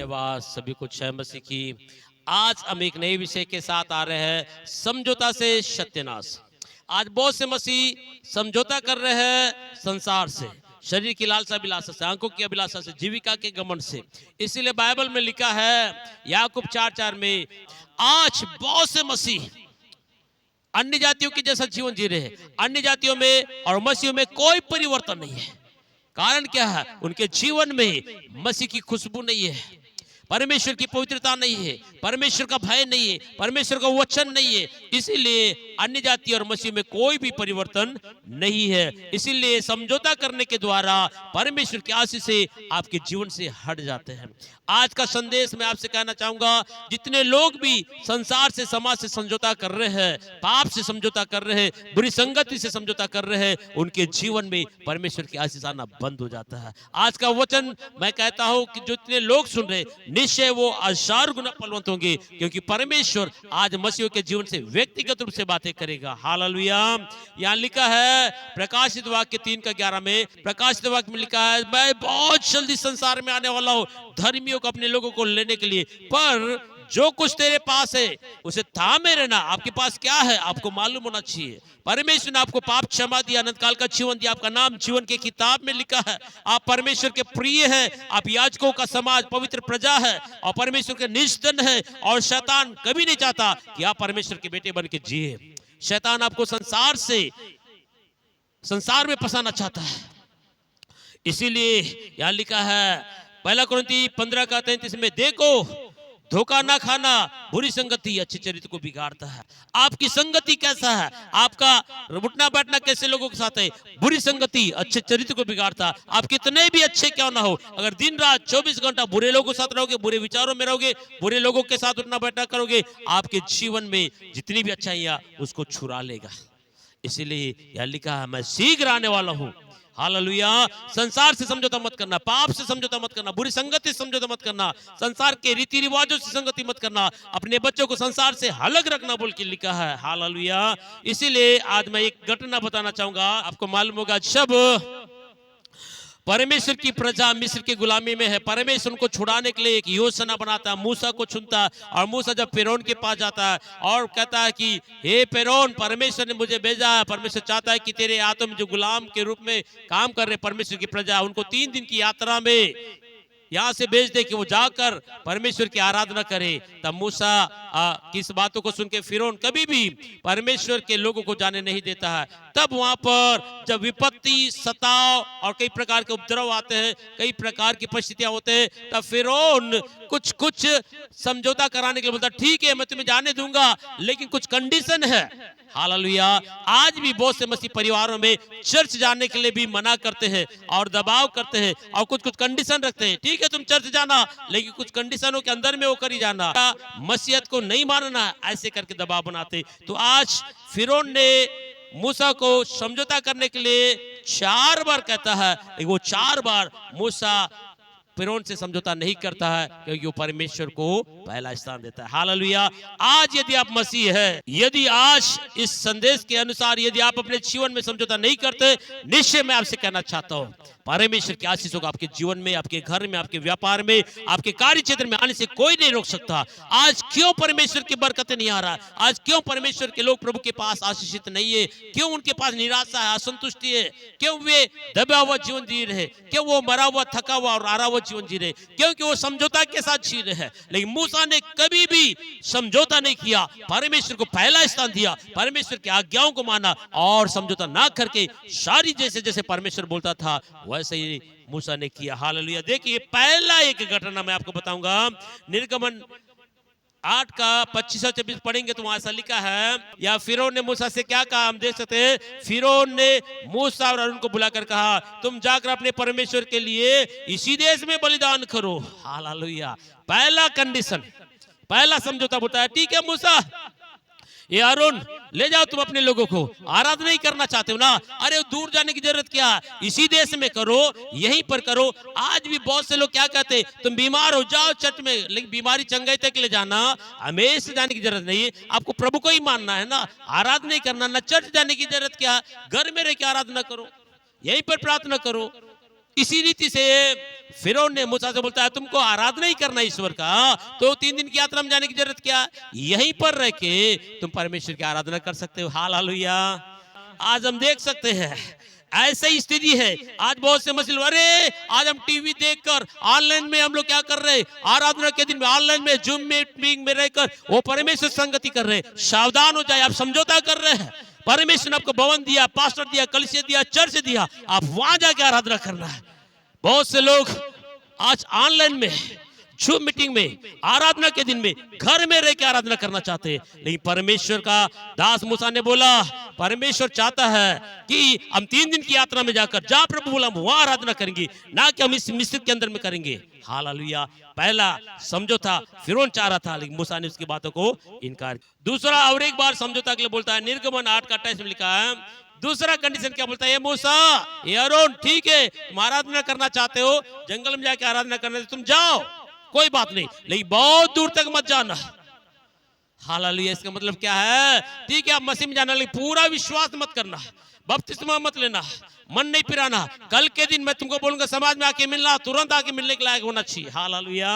धन्यवाद सभी को जय मसीह की। आज हम एक नए विषय के साथ आ रहे हैं, समझौता से सत्यानाश। आज बहुत से मसीह समझौता कर रहे हैं संसार से, शरीर की लालसा अभिलाषा से, आंखों की अभिलाषा से, जीविका के घमंड से। इसीलिए बाइबल में लिखा है याकूब 4:4 में, आज बहुत से मसीह अन्य जातियों के जैसा जीवन जी रहे हैं। अन्य जातियों में और मसीह में कोई परिवर्तन नहीं है। कारण क्या है? उनके जीवन में मसीह की खुशबू नहीं है, परमेश्वर की पवित्रता नहीं है, परमेश्वर का भय नहीं है, परमेश्वर का वचन नहीं है। इसीलिए अन्य जाति और मसीह में कोई भी परिवर्तन नहीं है। इसीलिए समझौता करने के द्वारा परमेश्वर की आशीष से आपके जीवन से हट जाते हैं। आज का संदेश मैं आपसे कहना चाहूंगा, जितने लोग भी संसार से, समाज से समझौता कर रहे हैं, पाप से समझौता कर रहे हैं, बुरी संगति से समझौता कर रहे हैं, उनके जीवन में परमेश्वर की आशीष आना बंद हो जाता है। आज का वचन मैं कहता हूं कि जितने लोग सुन रहे, निश्चय वो 1000 गुना फलवंत होंगे, क्योंकि परमेश्वर आज मसीह के जीवन से व्यक्तिगत रूप से बातें करेगा। हालेलुया। यहाँ लिखा है प्रकाशित वाक्य 3:11 में, प्रकाशित वाक्य में लिखा है, मैं बहुत जल्दी संसार में आने वाला हूं धर्मियों को, अपने लोगों को लेने के लिए। पर जो कुछ तेरे पास है उसे थामे रहना। आपके पास क्या है आपको मालूम होना चाहिए। परमेश्वर ने आपको पाप क्षमा दिया, अनंत काल का जीवन दिया, आपका नाम जीवन की किताब में लिखा है। आप परमेश्वर के प्रिय हैं, आप याजकों का समाज, पवित्र प्रजा है और परमेश्वर के निजतन है। और शैतान कभी नहीं चाहता कि आप परमेश्वर के बेटे बन के जिए। शैतान आपको संसार में फंसाना चाहता है। इसीलिए यहां लिखा है 1 कुरिन्थी 15:33 में, देखो धोखा ना खाना, बुरी संगति अच्छे चरित्र को बिगाड़ता है। आपकी संगति कैसा है, आपका उठना बैठना कैसे लोगों के साथ है, बुरी संगति अच्छे चरित्र को बिगाड़ता है। आप कितने भी अच्छे क्यों ना हो, अगर दिन रात 24 घंटा बुरे लोगों के साथ रहोगे, बुरे विचारों में रहोगे, बुरे लोगों के साथ उठना बैठना करोगे, आपके जीवन में जितनी भी अच्छाइयां उसको छुरा लेगा। इसीलिए यह लिखा है, मैं शीघ्र आने वाला हूं। हालेलुया। संसार से समझौता मत करना, पाप से समझौता मत करना, बुरी संगति से समझौता मत करना, संसार के रीति रिवाजों से संगति मत करना, अपने बच्चों को संसार से अलग रखना बोल के लिखा है। हालेलुया। इसीलिए आज मैं एक घटना बताना चाहूंगा। आपको मालूम होगा, जब परमेश्वर की प्रजा मिस्र की गुलामी में है, परमेश्वर उनको छुड़ाने के लिए एक योजना बनाता है, मूसा को चुनता है। और मूसा जब फिरौन के पास जाता है और कहता है कि हे फिरौन, परमेश्वर ने मुझे भेजा है, परमेश्वर चाहता है कि तेरे हाथों में जो गुलाम के रूप में काम कर रहे परमेश्वर की प्रजा, उनको 3 दिन की यात्रा में यहाँ से भेज दे कि वो जाकर परमेश्वर की आराधना करे। तब मूसा किस बातों को सुन के फिरौन कभी भी परमेश्वर के लोगों को जाने नहीं देता है। तब वहां पर जब विपत्ति, सताव और कई प्रकार के उपद्रव आते हैं, कई प्रकार की परिस्थितियां होते हैं, तब फिरौन कुछ समझौता कराने के लिए बोलता, ठीक है मैं तुम्हें जाने दूंगा, लेकिन कुछ कंडीशन है। हालेलुया। आज भी बहुत से मसीह परिवारों में चर्च जाने के लिए भी मना करते हैं और दबाव करते हैं और कुछ कंडीशन रखते हैं। ठीक है तुम चर्च जाना, लेकिन कुछ कंडीशनों के अंदर में वो कर ही जाना, मसीहत को नहीं मानना, ऐसे करके दबाव बनाते। तो आज फिरौन ने मूसा को समझौता करने के लिए 4 बार कहता है, वो 4 बार मूसा फिरौन से समझौता नहीं करता है, क्योंकि वो परमेश्वर को पहला स्थान देता है। हालेलुया। आज यदि आप मसीह है, यदि आज इस संदेश के अनुसार यदि आप अपने जीवन में समझौता नहीं करते, निश्चय मैं आपसे कहना चाहता हूं, परमेश्वर की आशीषों को आपके जीवन में, आपके घर में, आपके व्यापार में, आपके कार्य क्षेत्र में आने से कोई नहीं रोक सकता। आज क्यों परमेश्वर की बरकतें नहीं आ रहा? आज क्यों परमेश्वर के लोग प्रभु के पास आशीषित नहीं है? क्यों उनके पास निराशा है, असंतुष्टि है? क्यों वे दबा हुआ जीवन जी रहे? क्यों वो मरा हुआ, थका हुआ और आरा हुआ जीवन जी रहे? क्योंकि वो समझौता के साथ जी रहे हैं। लेकिन मूसा ने कभी भी समझौता नहीं किया, परमेश्वर को पहला स्थान दिया, परमेश्वर की आज्ञाओं को माना और समझौता ना करके सारी जैसे जैसे परमेश्वर बोलता था वैसे ही मूसा ने किया। हालेलुया। देखिए पहला एक घटना मैं आपको बताऊंगा, निर्गमन 8:25-26 पढ़ेंगे तो वहां ऐसा लिखा है, या फिरौन ने मूसा से क्या कहा, हम देख सकते हैं। फिरौन ने मूसा और अरून को बुलाकर कहा, तुम जाकर अपने परमेश्वर के लिए इसी देश में बलिदान करो। हालेलुया। पहला कंडीशन, पहला समझौता होता है, ठीक है मूसा, ये अरुण ले जाओ तुम अपने लोगों को, आराधना नहीं करना चाहते हो ना, अरे दूर जाने की जरूरत क्या, इसी देश में करो, यहीं पर करो। आज भी बहुत से लोग क्या कहते हैं, तुम बीमार हो जाओ चर्च में, लेकिन बीमारी चंगाई तक ले जाना, हमेशा जाने की जरूरत नहीं है। आपको प्रभु को ही मानना है ना, आराधना नहीं करना ना, चर्च जाने की जरूरत क्या, घर में रह के आराधना करो, यहीं पर प्रार्थना करो। इसी रीति से फिरौन ने मूसा से बोलता है तुमको आराधना ही करना ईश्वर का, तो 3 दिन की यात्रा में जाने की जरूरत क्या, यहीं पर रह के तुम परमेश्वर की आराधना कर सकते हो। हालेलुया। आज हम देख सकते हैं ऐसे ही स्थिति है। आज बहुत से मसीह, अरे आज हम टीवी देखकर ऑनलाइन में हम लोग क्या कर रहे हैं, आराधना के दिन में ऑनलाइन में जूम मीटिंग में रहकर वो परमेश्वर संगति कर रहे हैं। सावधान हो जाए, आप समझौता कर रहे हैं। परमेश्वर ने आपको भवन दिया, पास्टर दिया, कलीसिया दिया, चर्च दिया, आप वहां जाके आराधना करना है। बहुत से लोग आज ऑनलाइन में जूम मीटिंग में आराधना के दिन में घर में रह के आराधना करना चाहते हैं, लेकिन परमेश्वर का दास मूसा ने बोला परमेश्वर चाहता है कि हम 3 दिन की यात्रा में जाकर जहां प्रभु बोला वहां आराधना करेंगे, ना कि हम इस मिस्र के अंदर में करेंगे। हालेलुया। पहला समझौता फिरौन चाह रहा था, लेकिन मूसा ने उसकी बातों को इनकार। दूसरा और एक बार समझौता के लिए बोलता है, निर्गमन 8 का 28 में लिखा है, दूसरा कंडीशन क्या बोलता है, ये मूसा ये आरोन ठीक है तुम आराधना करना चाहते हो, जंगल में जाके आराधना करना तुम जाओ, कोई बात नहीं, लेकिन बहुत दूर तक मत जाना। हालेलुया। इसका मतलब क्या है, ठीक है आप मसीह में जाना, लेकिन पूरा विश्वास मत करना, बपतिस्मा मत लेना, मन नहीं फिराना। कल के दिन मैं तुमको बोलूंगा समाज में आके मिलना, तुरंत आके मिलने के लायक होना चाहिए। हालेलुया।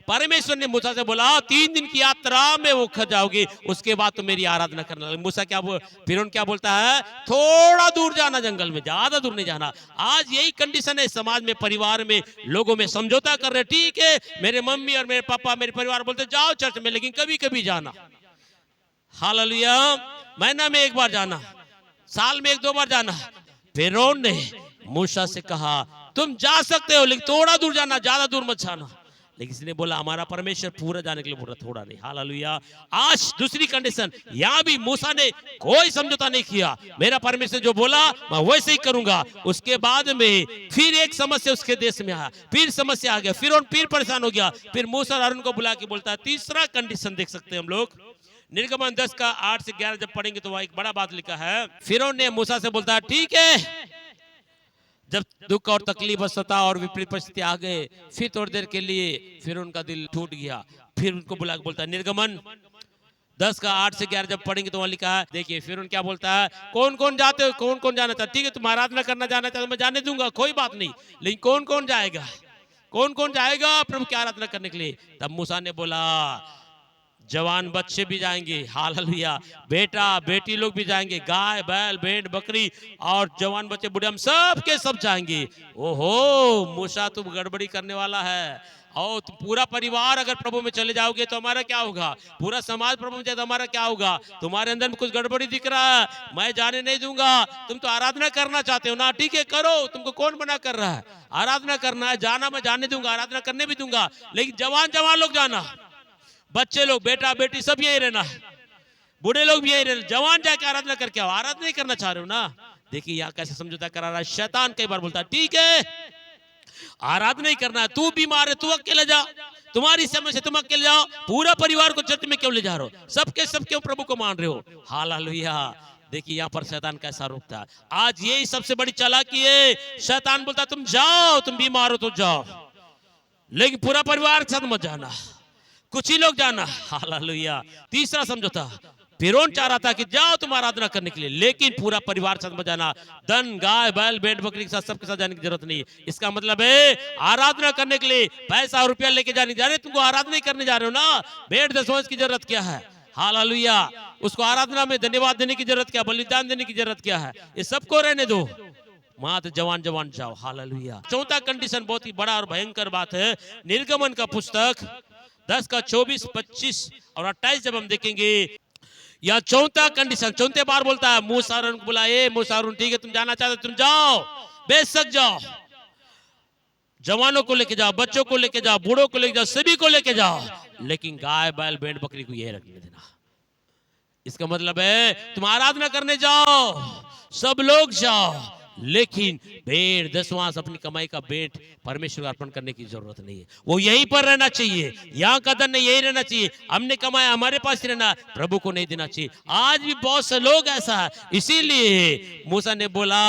परमेश्वर ने मूसा से बोला 3 दिन की यात्रा में वो खा जाओगे, उसके बाद तुम मेरी आराधना करना। मूसा क्या फिरौन क्या बोलता है, थोड़ा दूर जाना जंगल में, ज्यादा दूर नहीं जाना। आज यही कंडीशन है समाज में, परिवार में, लोगों में समझौता कर रहे, ठीक है मेरे मम्मी और मेरे पापा मेरे परिवार बोलते जाओ चर्च में, लेकिन कभी कभी जाना। हालेलुया। महीना में 1 बार जाना, साल में 1-2 बार जाना। फिरौन ने मूसा से कहा तुम जा सकते हो, लेकिन थोड़ा दूर जाना, ज्यादा दूर मत जाना। लेकिन इसने बोला हमारा परमेश्वर पूरा जाने के लिए बोल रहा, थोड़ा नहीं। हालेलुया। आज दूसरी कंडीशन, यहां भी मूसा ने कोई समझौता नहीं किया, मेरा परमेश्वर जो बोला मैं वैसे ही करूंगा। उसके बाद में फिर एक समस्या उसके देश में आया, फिर समस्या आ गया, फिरौन फिर परेशान हो गया। फिर मूसा और हारून को बुला के बोलता है, तीसरा कंडीशन देख सकते हैं हम लोग, निर्गमन 10 का 8 से 11 जब पढ़ेंगे तो वहां एक बड़ा बात लिखा है। फिरौन ने मूसा से बोलता है ठीक है, जब दुख और तकलीफ और सता और विपरीत परिस्थिति आ गए, फिर थोड़ी देर के लिए फिर उनका दिल टूट गया। फिर उनको बुला के बोलता है, निर्गमन 10 का 8 से 11 जब पढ़ेंगे तो वहां लिखा है, देखिए फिर उन क्या बोलता है, कौन कौन जाते हो, कौन कौन जाना चाहता, ठीक है तुम आराधना करना जाना चाहते मैं जाने दूंगा, कोई बात नहीं, लेकिन कौन कौन जाएगा, कौन कौन जाएगा प्रभु की आराधना करने के लिए। तब मूसा ने बोला जवान बच्चे भी जाएंगे, हालेलुया, बेटा बेटी लोग भी जाएंगे, गाय बैल भेड़ बकरी और जवान बच्चे बूढ़े हम सब के सब जाएंगे। ओहो मूसा तुम गड़बड़ी करने वाला है, और तुम पूरा परिवार अगर प्रभु में चले जाओगे तो हमारा क्या होगा, पूरा समाज प्रभु में जाए तो हमारा क्या होगा, तुम्हारे अंदर में कुछ गड़बड़ी दिख रहा है, मैं जाने नहीं दूंगा। तुम तो आराधना करना चाहते हो ना, ठीक है करो, तुमको कौन मना कर रहा है, आराधना करना है, जाना मैं जाने दूंगा, आराधना करने भी दूंगा, लेकिन जवान जवान लोग जाना, बच्चे लोग बेटा बेटी सब यही रहना है, बूढ़े लोग भी यही रहना, जवान जाके आराधना करके आओ। आराधना नहीं करना चाह रहे हो ना, देखिए यहाँ कैसे समझौता करा रहा है। शैतान कई बार बोलता है ठीक है आराधना नहीं करना है, तू बीमार है तू अकेले जा, तुम्हारी समस्या तुम अकेले जाओ, पूरा परिवार को चर्च में क्यों ले जा रहे हो, सबके सब क्यों प्रभु को मान रहे हो। हालेलुया। देखिए यहाँ पर शैतान कैसा रोकता है। आज यही सबसे बड़ी चालाकी है, शैतान बोलता तुम जाओ, तुम बीमार हो तो जाओ, लेकिन पूरा परिवार के साथ मत जाना, कुछ ही लोग जाना। हालेलुया। तीसरा समझौता, फिरौन चाह रहा था कि जाओ तुम आराधना करने के लिए, लेकिन पूरा परिवार साथ मत जाना, धन गाय बैल भेड़ बकरी के साथ सबके साथ जाने की जरूरत नहीं है। इसका मतलब है आराधना करने के लिए पैसा और रुपया लेके जाने जा रहे, तुमको आराधना नहीं करने जा रहे हो ना, भेड़ दसवांज की जरूरत क्या है। हालेलुया। उसको आराधना में धन्यवाद देने की जरूरत क्या, बलिदान देने की जरूरत क्या है, ये सबको रहने दो, मात जवान जवान जाओ। हालेलुया। चौथा कंडीशन बहुत ही बड़ा और भयंकर बात है, निर्गमन का पुस्तक 10 का 24, 25 और 28 जब हम देखेंगे, या चौथा कंडीशन, चौथे बार बोलता है मूसा और को बुलाए, मूसा और ठीक है तुम जाना चाहते तुम जाओ, बेशक जाओ, जवानों को लेके जाओ, बच्चों को लेके जाओ, बूढ़ों को लेके जाओ, सभी को लेके जाओ, लेकिन गाय बैल भेड़ बकरी को ये रखने देना। इसका मतलब है तुम आराधना करने जाओ, सब लोग जाओ, लेकिन भेड़ दसवांश अपनी कमाई का भेंट परमेश्वर को अर्पण करने की जरूरत नहीं है, वो यहीं पर रहना चाहिए, यहाँ का धन यही रहना चाहिए, हमने कमाया हमारे पास ही रहना, प्रभु को नहीं देना चाहिए। आज भी बहुत से लोग ऐसा है, इसीलिए मूसा ने बोला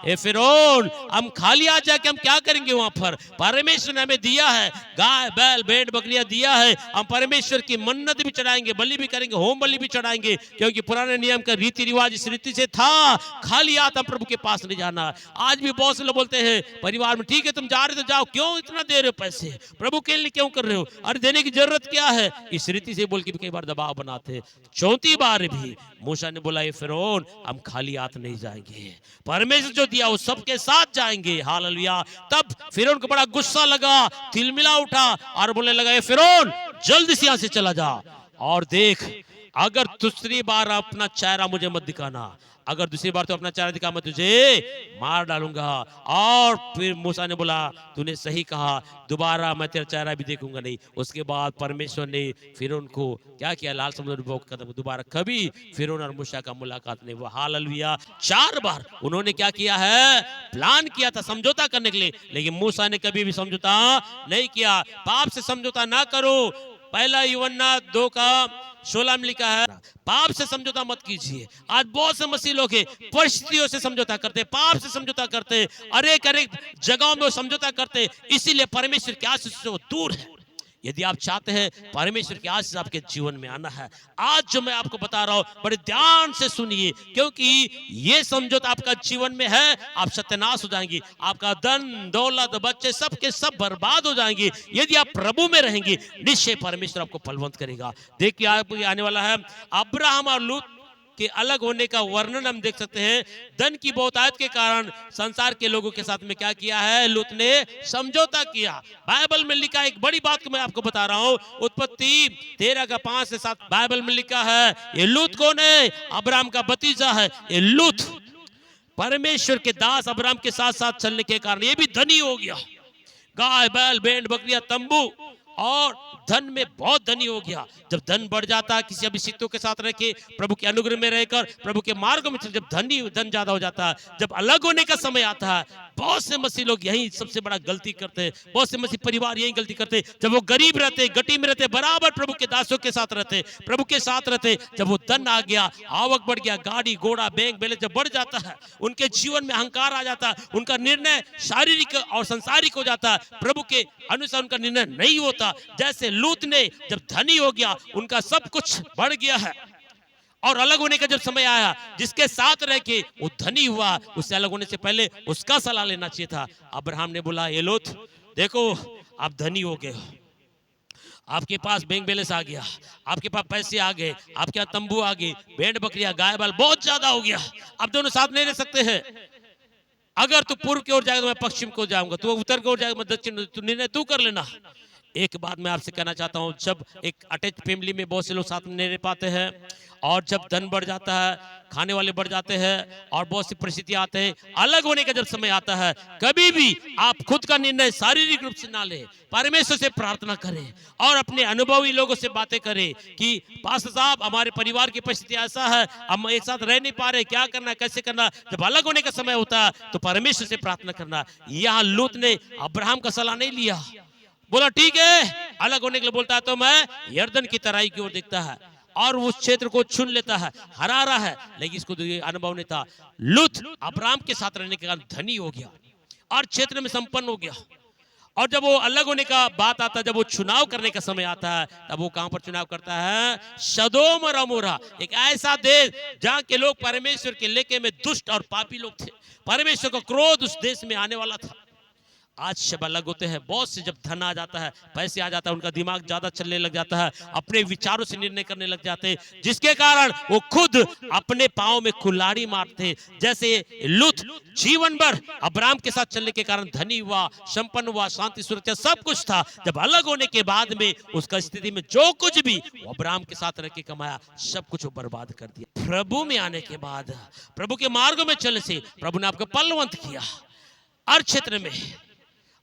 ए फिरौन हम खाली आ जाके हम क्या करेंगे, वहां पर परमेश्वर ने हमें दिया है, गाय बैल भेड़ बकरियां दिया है, हम परमेश्वर की मन्नत भी चढ़ाएंगे, बलि भी करेंगे, होम बलि भी चढ़ाएंगे, क्योंकि पुराने नियम का रीति रिवाज इस रीति से था, खाली हाथ हम प्रभु के पास नहीं जा जाना। आज भी बहुत से लोग बोलते हैं परिवार में, ठीक है तुम जा रहे हो तो जाओ, क्यों इतना दे रहे हो पैसे, प्रभु के लिए क्यों कर रहे हो, अरे देने की जरूरत क्या है, इस रीति से बोल के भी कई बार दबाव बनाते। चौथी बार भी मूसा ने बोला, ये फिरौन हम खाली हाथ नहीं जाएंगे, परमेश्वर जो दिया वो सबके साथ जाएंगे। हालेलुया। तब फिरौन को बड़ा गुस्सा लगा, तिलमिला उठा और बोलने लगा, ये फिरौन जल्दी से यहां से चला जा, और देख अगर दूसरी बार अपना चेहरा मुझे मत दिखाना, अगर दूसरी बार तो अपना चेहरा दिखा मैं तुझे मार डालूंगा। और फिर मूसा ने बोला, तूने सही कहा, दोबारा मैं तेरा चेहरा भी देखूंगा नहीं। उसके बाद परमेश्वर ने फिर उनको क्या किया, लाल समुद्र में खत्म, दोबारा कभी फिर और मूसा का मुलाकात नहीं हुआ। हालेलुया। 4 बार उन्होंने क्या किया है, प्लान किया था समझौता करने के लिए, लेकिन मूसा ने कभी भी समझौता नहीं किया। पाप से समझौता ना करो, पहला यूहन्ना 2:16 में लिखा है, पाप से समझौता मत कीजिए। आज बहुत से मसीह लोग हैं परिस्थितियों से समझौता करते, पाप से समझौता करते, अनेक जगहों में वो समझौता करते, इसीलिए परमेश्वर के आशीष से वो दूर है। यदि आप चाहते हैं परमेश्वर की आशीष आपके जीवन में आना है, आज जो मैं आपको बता रहा हूं बड़े ध्यान से सुनिए, क्योंकि ये समझौता आपका जीवन में है, आप सत्यानाश हो जाएंगे, आपका धन दौलत बच्चे सबके सब बर्बाद हो जाएंगे। यदि आप प्रभु में रहेंगे, निश्चय परमेश्वर आपको फलवंत करेगा। देखिए आपको आने वाला है, अब्राहम और लूत के अलग होने का वर्णन हम देख सकते हैं। धन की बहुतायत के कारण संसार के लोगों के साथ में क्या किया है, लूत ने समझौता किया। बाइबल में लिखा एक बड़ी बात को मैं आपको बता रहा हूं, उत्पत्ति 13:5 से 7 बाइबल में लिखा है, ये लूत कौन है, अब्राहम का भतीजा है। ये लूत परमेश्वर के दास अब्राहम के साथ साथ चलने के कारण ये भी धनी हो गया, गाय बैल भेड़ बकरियां तंबू और धन में बहुत धनी हो गया। जब धन बढ़ जाता है, किसी अभिषिक्तों के साथ रह के प्रभु के अनुग्रह में रहकर प्रभु के मार्ग में चल, जब धन ज्यादा हो जाता है, जब अलग होने का समय आता है, बहुत से मसीह लोग यही सबसे बड़ा गलती करते हैं, बहुत से मसीह परिवार यही गलती करते हैं। जब वो गरीब रहते, गटी में रहते, बराबर प्रभु के दासों के साथ रहते, प्रभु के साथ रहते, जब वो धन आ गया, आवक बढ़ गया, गाड़ी घोड़ा बैंक बैलेंस जब बढ़ जाता है, उनके जीवन में अहंकार आ जाता है, उनका निर्णय शारीरिक और संसारिक हो जाता है, प्रभु के अनुसार उनका निर्णय नहीं होता। जैसे लूत ने जब धनी हो गया, उनका सब कुछ बढ़ गया है, और अलग होने का जब समय आया, जिसके साथ रह के वो धनी हुआ, उससे अलग होने से पहले उसका सलाह लेना चाहिए था। अब्राहम ने बोला, ये लूत देखो आप धनी हो गए हो, आपके पास बैंक बैलेंस आ गया, आपके पास पैसे आ गए, आपके यहाँ तंबू आ गए, भेड़ बकरियां गाय बैल बहुत ज्यादा हो गया, अब दोनों साथ नहीं रह सकते हैं। अगर तू पूर्व की ओर जाएगा तो मैं पश्चिम को जाऊंगा, तू उत्तर की ओर जाएगा मैं दक्षिण, तू निर्णय तू कर लेना। एक बात मैं आपसे कहना चाहता हूं, जब एक अटैच फैमिली में बहुत से लोग साथ में नहीं रह पाते हैं, और जब धन बढ़ जाता है, खाने वाले बढ़ जाते हैं, और बहुत सी परिस्थितियां आते हैं, अलग होने का जब समय आता है, कभी भी आप खुद का निर्णय शारीरिक रूप से ना लें, परमेश्वर से प्रार्थना करें और अपने अनुभवी लोगों से बातें करें कि पास्टर साहब हमारे परिवार की परिस्थिति ऐसा है, हम एक साथ रह नहीं पा रहे, क्या करना कैसे करना। जब अलग होने का समय होता है तो परमेश्वर से प्रार्थना करना। यहाँ लूत ने अब्राहम का सलाह नहीं लिया, बोला ठीक है अलग होने के लिए बोलता है तो मैं यर्दन की तराई की ओर देखता है और उस क्षेत्र को चुन लेता है, हरा रहा है, लेकिन इसको अनुभव नहीं था। लूत अब्राहम के साथ रहने के कारण धनी हो गया और क्षेत्र में संपन्न हो गया। और जब वो अलग होने का बात आता है, जब वो चुनाव करने का समय आता है, तब वो कहां पर चुनाव करता है, सदोम और अमोरा, एक ऐसा देश जहां के लोग परमेश्वर के लेके में दुष्ट और पापी लोग थे। परमेश्वर का क्रोध उस देश में आने वाला था। आज सब अलग होते हैं, बहुत से जब धन आ जाता है, पैसे आ जाता है, उनका दिमाग ज्यादा चलने लग जाता है, अपने विचारों से निर्णय करने लग जाते हैं, जिसके कारण वो खुद अपने पांव में कुल्हाड़ी मारते हैं। जैसे लूत जीवन भर अब्राहम के साथ चलने के कारण धनी हुआ, संपन्न हुआ, शांति सुरक्षा सब कुछ था। जब अलग होने के बाद में उसका स्थिति में जो कुछ भी वो अब्राहम के साथ रह के कमाया, सब कुछ वो बर्बाद कर दिया। प्रभु में आने के बाद, प्रभु के मार्ग में चलने से प्रभु ने आपको बलवंत किया हर क्षेत्र में।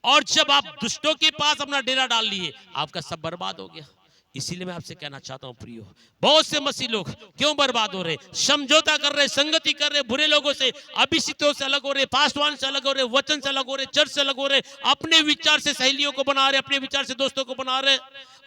और जब आप दुष्टों के पास अपना डेरा डाल लिए, आपका सब बर्बाद हो गया। इसीलिए मैं आपसे कहना चाहता हूं प्रियो, बहुत से मसीह लोग क्यों बर्बाद हो रहे, समझौता कर रहे, संगति कर रहे, बुरे लोगों से, अभिषिक्तों से अलग हो रहे, पासवान से अलग हो रहे, वचन से अलग हो रहे, चर्च से अलग हो रहे, अपने विचार से सहेलियों को बना रहे, अपने विचार से दोस्तों को बना रहे,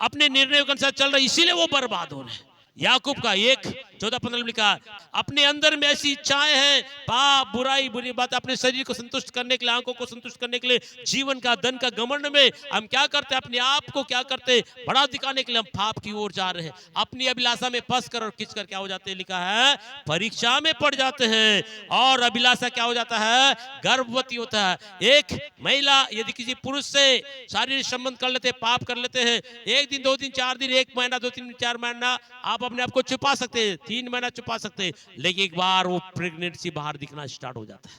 अपने निर्णयों के अनुसार चल रहे, इसीलिए वो बर्बाद हो रहे। याकूब का एक 14-15 में लिखा, अपने अंदर में ऐसी इच्छाएं हैं, पाप, बुराई, बुरी बात, अपने शरीर को संतुष्ट करने के लिए, आंखों को संतुष्ट करने के लिए, जीवन का, धन का घमंड में हम क्या करते हैं, अपने आप को क्या करते हैं, बड़ा दिखाने के लिए हम पाप की ओर जा रहे हैं, अपनी अभिलाषा में फंस कर और खिंच कर क्या हो जाते हैं, लिखा है परीक्षा में पड़ जाते हैं, और अभिलाषा क्या हो जाता है, गर्भवती होता है। एक महिला यदि किसी पुरुष से शारीरिक संबंध कर लेते, पाप कर लेते हैं, 1 दिन 2 दिन 4 दिन 1 महीना 2 3 4 महीना आप अपने आप को छुपा सकते हैं, 3 महीना छुपा सकते हैं, लेकिन एक बार वो प्रेगनेंसी बाहर दिखना स्टार्ट हो जाता है।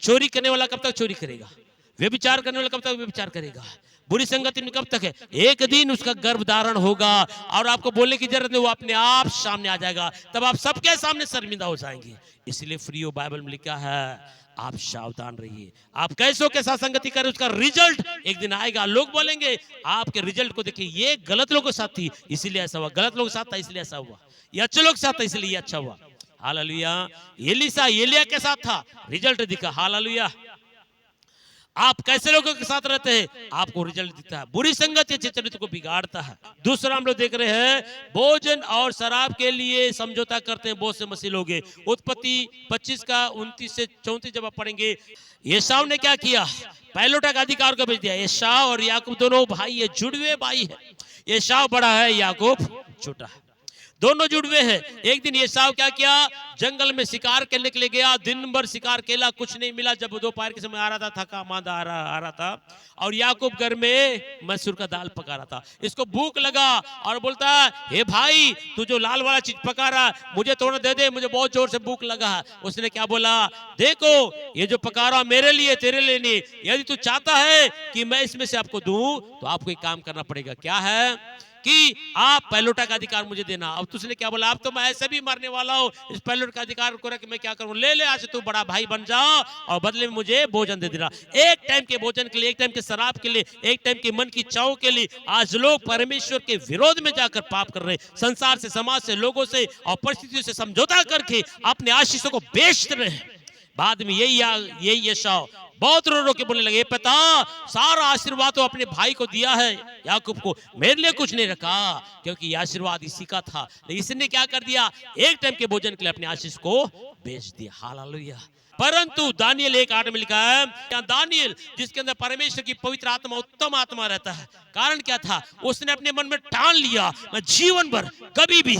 चोरी करने वाला कब तक चोरी करेगा, व्यभिचार करने वाला कब तक व्यभिचार करेगा, बुरी संगति में कब तक है, एक दिन उसका गर्भ धारण होगा और आपको बोलने की जरूरत नहीं, वो अपने आप सामने आ जाएगा, तब आप सबके सामने शर्मिंदा हो जाएंगे। इसलिए फ्रीओ बाइबल में लिखा है आप सावधान रहिए, आप कैसों के साथ संगति करें, उसका रिजल्ट एक दिन आएगा, लोग बोलेंगे आपके रिजल्ट को देखिए, ये गलत लोगों के साथ थी इसलिए ऐसा हुआ, गलत लोगों के साथ था इसलिए ऐसा हुआ, ये अच्छे लोग के साथ था इसलिए अच्छा हुआ। हालेलुया। एलीशा एलिया के साथ था, रिजल्ट दिखा। हालेलुया। आप कैसे लोगों के साथ रहते हैं, आपको रिजल्ट दिखता है। बुरी संगत अच्छे चरित्र को बिगाड़ता है। दूसरा हम लोग देख रहे हैं, भोजन और शराब के लिए समझौता करते हैं बहुत से मसीह लोग। उत्पत्ति 25 का 29 से 34 जब आप पढ़ेंगे, एसाव ने क्या किया, पहलोटा का अधिकार को बेच दिया। एसाव और याकूब दोनों भाई है, जुड़वे भाई है। एसाव बड़ा है, याकूब छोटा है, दोनों जुड़वे हैं। एक दिन एसाव क्या किया, जंगल में शिकार करने के लिए गया, दिन भर शिकार केला, कुछ नहीं मिला। जब दोपहर के समय आ रहा था, थका मांदा आ रहा था, और याकूब घर में मसूर का दाल पका रहा था। इसको भूख लगा और बोलता है, हे भाई तू जो लाल वाला चीज पका रहा मुझे थोड़ा दे दे, मुझे बहुत जोर से भूख लगा है। उसने क्या बोला, देखो ये जो पका रहा मेरे लिए तेरे लिए नहीं, यदि तू चाहता है कि मैं इसमें से आपको दूं तो आपको एक काम करना पड़ेगा। क्या है कि आप पहलोटा का अधिकार मुझे देना। अब तुझने क्या बोला, अब तो मैं ऐसे भी मरने वाला हूँ, इस पहलोट का अधिकार को रख मैं क्या करूँ, ले ले आज तू बड़ा भाई बन जा और बदले में मुझे भोजन दे देना। एक टाइम के भोजन के लिए, एक टाइम के शराब के लिए, एक टाइम के मन की चाव के लिए आज लोग परमेश्वर के विरोध में जाकर पाप कर रहे हैं। संसार से, समाज से, लोगों से और परिस्थितियों से समझौता करके अपने आशीषों को बेच रहे हैं। बाद में यही एसाव बहुत रो रो के बोलने लगे, पिता सारा आशीर्वाद तो अपने भाई को दिया है याकूब को, मेरे लिए कुछ नहीं रखा, क्योंकि ये आशीर्वाद इसी का था। लेकिन इसने क्या कर दिया, एक टाइम के भोजन के लिए अपने आशीष को बेच दिया। हालेलुया। परंतु दानियल 1:8 में लिखा है, दानियल जिसके अंदर परमेश्वर की पवित्र आत्मा, उत्तम आत्मा रहता है। कारण क्या था, उसने अपने मन में ठान लिया, मैं जीवन भर कभी भी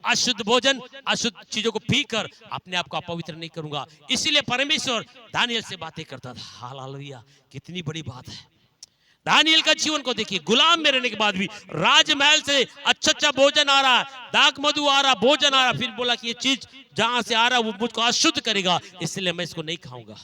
अशुद्ध भोजन, अशुद्ध चीजों को पीकर अपने आप को अपवित्र नहीं करूंगा। इसीलिए परमेश्वर दानियल से बातें करता था। हालेलुया। कितनी बड़ी बात है। दानियल का जीवन को देखिए, गुलाम में रहने के बाद भी राजमहल से अच्छा भोजन आ रहा, दाग मधु आ रहा, भोजन आ रहा, फिर बोला कि ये चीज जहां से आ रहा है वो मुझको अशुद्ध करेगा, इसलिए मैं इसको नहीं खाऊंगा।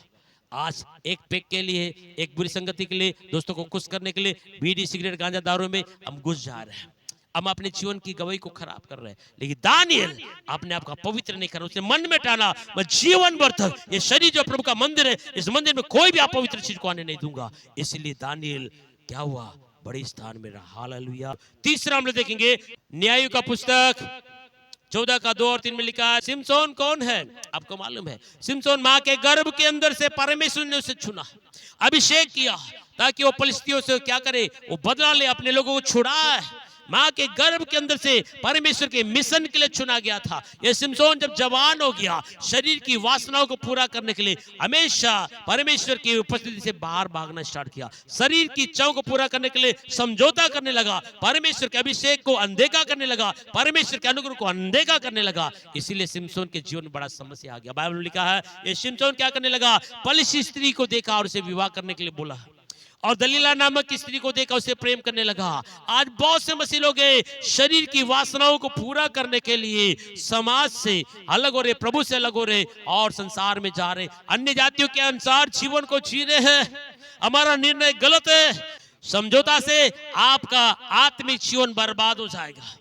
आज एक पेक के लिए, एक बुरी संगति के लिए, दोस्तों को खुश करने के लिए बीड़ी, सिगरेट, गांजा, दारू में हम घुस जा रहे हैं। हम अपने जीवन की गवाही को खराब कर रहे हैं। लेकिन दानियल अपने आप का पवित्र नहीं कर रहा, उसने मन में ठाना, मैं जीवन भर तक ये शरीर जो प्रभु का मंदिर है, इस मंदिर में कोई भी अपवित्र चीज को आने नहीं दूंगा। इसलिए दानियल क्या हुआ, बड़े स्थान में रहा। हालेलुया। तीसरा हम लोग देखेंगे, न्यायों का पुस्तक 14 का 2 और 3 में लिखा है, सिमसोन कौन है, आपको मालूम है। सिमसोन मां के गर्भ के अंदर से परमेश्वर ने उसे चुना, अभिषेक किया, ताकि वो फलिस्तियों से क्या करे, वो बदला ले, अपने लोगों को छुड़ाए। मां के गर्भ के अंदर से परमेश्वर के मिशन के लिए चुना गया था। ये सिमसोन जब जवान हो गया, शरीर की वासनाओं को पूरा करने के लिए हमेशा परमेश्वर की उपस्थिति से बाहर भागना स्टार्ट किया। शरीर की इच्छाओं को पूरा करने के लिए समझौता करने लगा, परमेश्वर के अभिषेक को अनदेखा करने लगा, परमेश्वर के अनुग्रह को अनदेखा करने लगा। इसीलिए सिमसोन के जीवन में बड़ा समस्या आ गया। बाइबल में लिखा है, ये सिमसोन क्या करने लगा, पलिश्ती स्त्री को देखा और उसे विवाह करने के लिए बोला, और दलीला नामक की स्त्री को देखा उसे प्रेम करने लगा। आज बहुत से मसीह लोग शरीर की वासनाओं को पूरा करने के लिए समाज से अलग हो रहे, प्रभु से अलग हो रहे और संसार में जा रहे, अन्य जातियों के अनुसार जीवन को जी रहे हैं। हमारा निर्णय गलत है। समझौता से आपका आत्मिक जीवन बर्बाद हो जाएगा,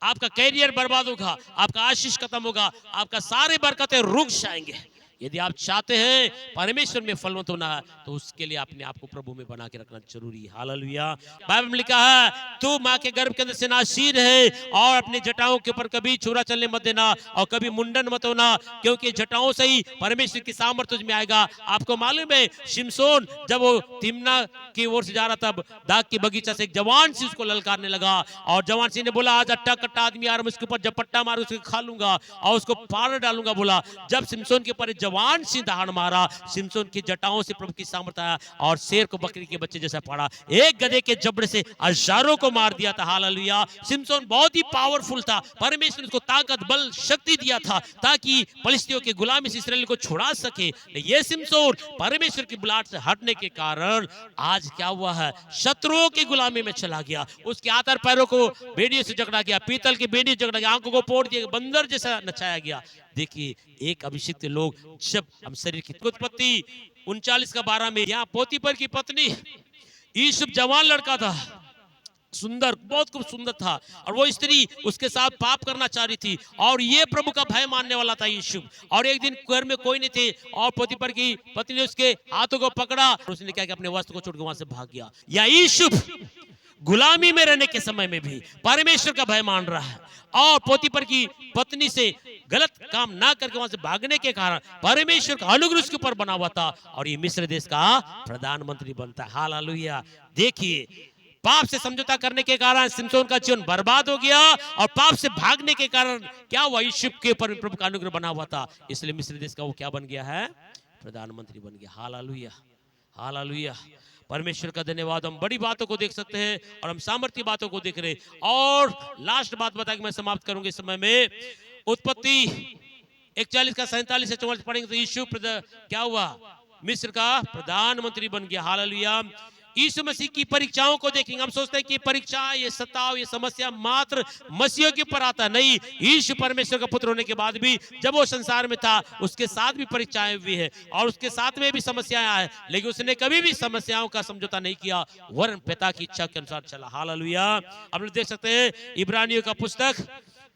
आपका कैरियर बर्बाद होगा, आपका आशीष खत्म होगा, आपका सारे बरकतें रुक जाएंगे। यदि आप चाहते हैं परमेश्वर में फलवंत होना है तो उसके लिए अपने आप को प्रभु में बना के रखना जरूरी है। हालेलुया। बाइबल में लिखा है तू माँ के गर्भ के अंदर से नासीर है और अपने जटाओं के ऊपर कभी छुरा चलने मत देना और कभी मुंडन मत होना, क्योंकि जटाओं से ही परमेश्वर की सामर्थ तुझ में आएगा। आपको मालूम है शिमशोन जब वो तिम्ना की ओर से जा रहा था, दाग की बगीचा से एक जवान सी उसको ललकारने लगा और जवान सी ने बोला आज अट्टा कट्टा आदमी आ रहा, मैं उसके ऊपर झपट्टा मार उसको खा लूंगा और उसको पार डालूंगा। बोला जब शिमशोन के ऊपर जवान सी दहाड़ मारा, शिमशोन की जटाओं से प्रभु की सामर्थ आया और शेर को बकरी के बच्चे जैसा पड़ा, एक गधे के जबड़े से हजारों को मार दिया था। हालेलुया। शिमशोन बहुत ही पावरफुल था, परमेश्वर ने उसको ताकत बल शक्ति दिया था ताकि फलिस्तियों के गुलामी से इस्राएल को छुड़ा सके। ये शिमशोन परमेश्वर की बुलाहट से हटने के कारण आज क्या हुआ है, शत्रुओं की गुलामी में चला गया। उसके हाथ और पैरों को बेड़ियों से जकड़ा गया, पीतल की बेड़ी जकड़ा गया, आंखों को फोड़ दिया, बंदर जैसा नचाया गया। देखिए एक अभिषिक्त लोग जब हम शरीर की उत्पत्ति 39:12 में यहाँ पोतीपर की पत्नी यूसुफ जवान लड़का था, सुंदर, बहुत खूब सुंदर था और वो स्त्री उसके साथ पाप करना चाह रही थी और ये प्रभु का भय मानने वाला था यूसुफ। और एक दिन घर में कोई नहीं थे और पोतीपर की पत्नी ने उसके हाथों को पकड़ा, उसने क्या कि अपने वस्त्र को छोड़ के वहां से भाग गया। या यूसुफ गुलामी में रहने के समय में भी परमेश्वर का भय मान रहा है और पोतीपर की पत्नी से गलत काम ना करके वहां से भागने के कारण परमेश्वर का अनुग्रह उसके ऊपर बना हुआ था और ये मिस्र देश का प्रधानमंत्री बनता है। हालेलुया। देखिए पाप से समझौता करने के कारण शिमशोन का जीवन बर्बाद हो गया और पाप से भागने के कारण क्या हुआ, यूसुफ के ऊपर प्रभु का अनुग्रह बना हुआ था, इसलिए मिस्र देश का वो क्या बन गया है, प्रधानमंत्री बन गया। हालेलुया। हालेलुया। परमेश्वर का धन्यवाद। हम बड़ी बातों को देख सकते हैं और हम सामर्थ्य बातों को देख रहे हैं। और लास्ट बात बता के मैं समाप्त करूंगा इस समय में, उत्पत्ति 41 का 47 से 44 पढ़ेंगे तो यूसुफ क्या हुआ, मिस्र का प्रधानमंत्री बन गया। हालेलुया। यीशु मसीह की परीक्षाओं को देखेंगे। हम सोचते हैं कि परीक्षा, ये सताव, ये समस्या मात्र मसीहों के ऊपर आता नहीं। यीशु परमेश्वर का पुत्र होने के बाद भी जब वो संसार में था उसके साथ भी परीक्षाएं हुई है और उसके साथ में भी समस्याएं आए, लेकिन उसने कभी भी समस्याओं का समझौता नहीं किया, वरन पिता की इच्छा के अनुसार चला। हालेलुया। आप लोग देख सकते हैं इब्रानियों का पुस्तक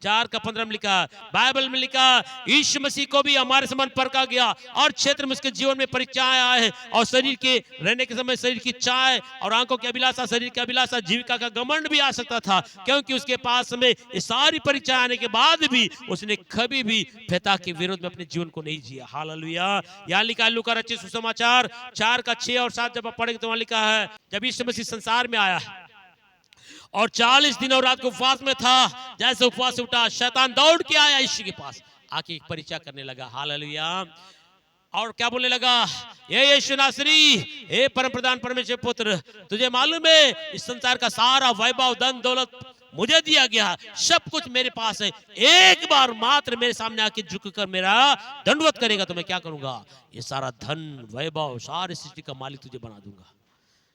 4:15 में लिखा, बाइबल में लिखा यीशु मसीह को भी हमारे समान परखा गया और क्षेत्र में उसके जीवन में परीक्षाएं आए हैं और शरीर के रहने के समय शरीर की इच्छाएं और आंखों की अभिलाषा, शरीर की अभिलाषा, जीविका का घमंड भी आ सकता था, क्योंकि उसके पास में ये सारी परीक्षाएं आने के बाद भी उसने कभी भी पिता के विरोध में अपने जीवन को नहीं जिया। हालेलुया। यहाँ लिखा लूका रचित सुसमाचार 4:6 और 7 जब आप पढ़ेंगे तो वहां लिखा है जब यीशु मसीह संसार में आया और 40 दिन और रात को उपवास में था, जैसे उपवास से उठा शैतान दौड़ के आया यीशु के पास, आके एक परीक्षा करने लगा। हालेलुया। और क्या बोलने लगा, ये यीशु नासरी, हे परम प्रधान परमेश्वर पुत्र, तुझे मालूम है इस संसार का सारा वैभव, धन दौलत मुझे दिया गया, सब कुछ मेरे पास है, एक बार मात्र मेरे सामने आके झुककर मेरा दंडवत करेगा तो मैं क्या करूंगा, ये सारा धन वैभव सारी सृष्टि का मालिक तुझे बना दूंगा।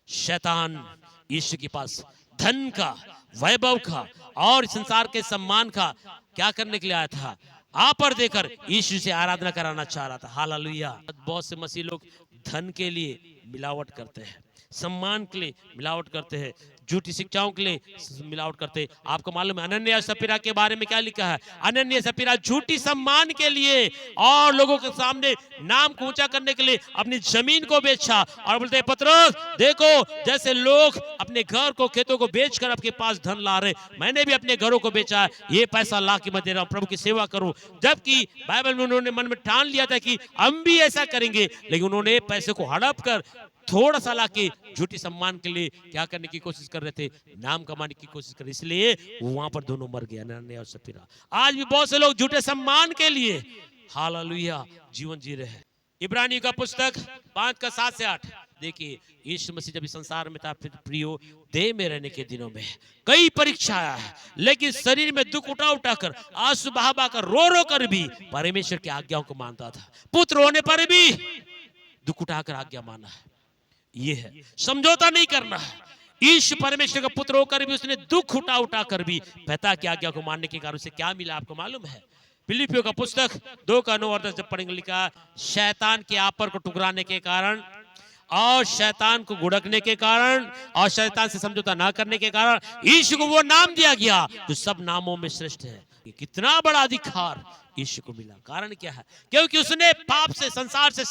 शैतान यीशु के पास धन का, वैभव का और संसार के सम्मान का क्या करने के लिए आया था, आप पर देकर यीशु से आराधना कराना चाह रहा था। हालेलुया। बहुत से मसीह लोग धन के लिए मिलावट करते हैं, सम्मान के लिए मिलावट करते हैं, झूठी शिक्षाओं के लिए मिलावट करते हैं। आपको मालूम है अनन्या सपीरा के बारे में क्या लिखा है, अनन्या सपीरा झूठी सम्मान के लिए और लोगों के सामने नाम को ऊंचा करने के लिए अपनी जमीन को बेचा और बोलते हैं पतरस देखो जैसे लोग अपने घर को, खेतों को बेचकर आपके पास धन ला रहे, मैंने भी अपने घरों को बेचा है, ये पैसा ला के मैं दे रहा हूं, प्रभु की सेवा करूं। जबकि बाइबल में उन्होंने मन में ठान लिया था कि हम भी ऐसा करेंगे, लेकिन उन्होंने पैसे को हड़प कर थोड़ा सा लाके झूठी सम्मान के लिए क्या करने की कोशिश कर रहे थे, नाम कमाने की कोशिश कर रहे, इसलिए वहां पर दोनों मर गए, अनन्या और सपीरा। आज भी बहुत से लोग झूठे सम्मान के लिए हालेलुया जीवन जी रहे हैं। इब्रानियों का पुस्तक 5:7 से 8 देखिए, यीशु मसीह जब इस संसार में था, फिर प्रियो देह में रहने के दिनों में कई परीक्षा आया है, लेकिन शरीर में दुख उठा उठा कर, आंसू बहा बहा कर, रो रो कर भी परमेश्वर की आज्ञाओं को मानता था। पुत्र होने पर भी दुख उठाकर आज्ञा माना है, ये है समझौता नहीं करना है। यीशु परमेश्वर का पुत्र होकर भी उसने दुख उठा उठा कर भी पिता की आज्ञा को मानने के कारण उसे क्या मिला आपको मालूम है। फिलिपियों का पुस्तक 2:9 और 10 जब पढ़ेंगे लिखा, शैतान के आपर को टुकराने के कारण और शैतान को गुड़कने के कारण और शैतान से समझौता ना करने के कारण यीशु को वो नाम दिया गया जो सब नामों में श्रेष्ठ है। कितना बड़ा अधिकार, यीशु को मिला। कारण क्या है? क्योंकि उसने पाप से, संसार से,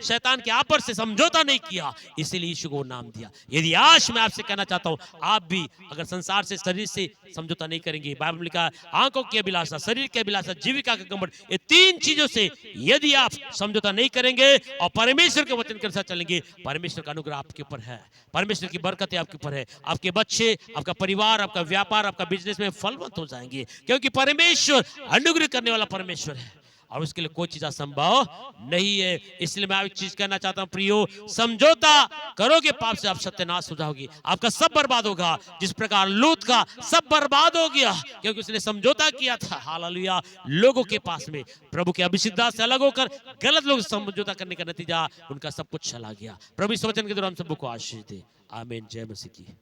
शैतान के आपर से समझौता नहीं किया, इसीलिए यीशु को नाम दिया। यदि आज मैं आपसे कहना चाहता हूं, आप भी अगर संसार से, शरीर से समझौता नहीं करेंगे, बाइबल में लिखा है आंखों की अभिलाषा, शरीर की अभिलाषा, जीविका का घमंड, ये तीन चीजों से यदि आप समझौता नहीं करेंगे और परमेश्वर के वचन के अनुसार चलेंगे, परमेश्वर का अनुग्रह आपके ऊपर है, परमेश्वर की बरकतें आपके ऊपर है, आपके बच्चे, आपका परिवार, आपका व्यापार, आपका बिजनेस में फलवंत हो जाएंगे, क्योंकि परमेश्वर अनुग्रह करने वाला परमेश्वर है और उसके लिए कोई चीज असंभव नहीं है। इसलिए मैं एक चीज कहना चाहता हूं प्रियो, समझौता करोगे पाप से, आप सत्यानाश हो जाओगे, आपका सब बर्बाद होगा। जिस प्रकार लूत का सब बर्बाद हो गया क्योंकि उसने समझौता किया था, हालेलुया, लोगों के पास में प्रभु के अभिषिक्त दास से अलग होकर गलत लोग समझौता करने का नतीजा उनका सब कुछ चला गया। प्रभु इस वचन के द्वारा हम सबको आशीष दे। आमीन। जय मसीह की।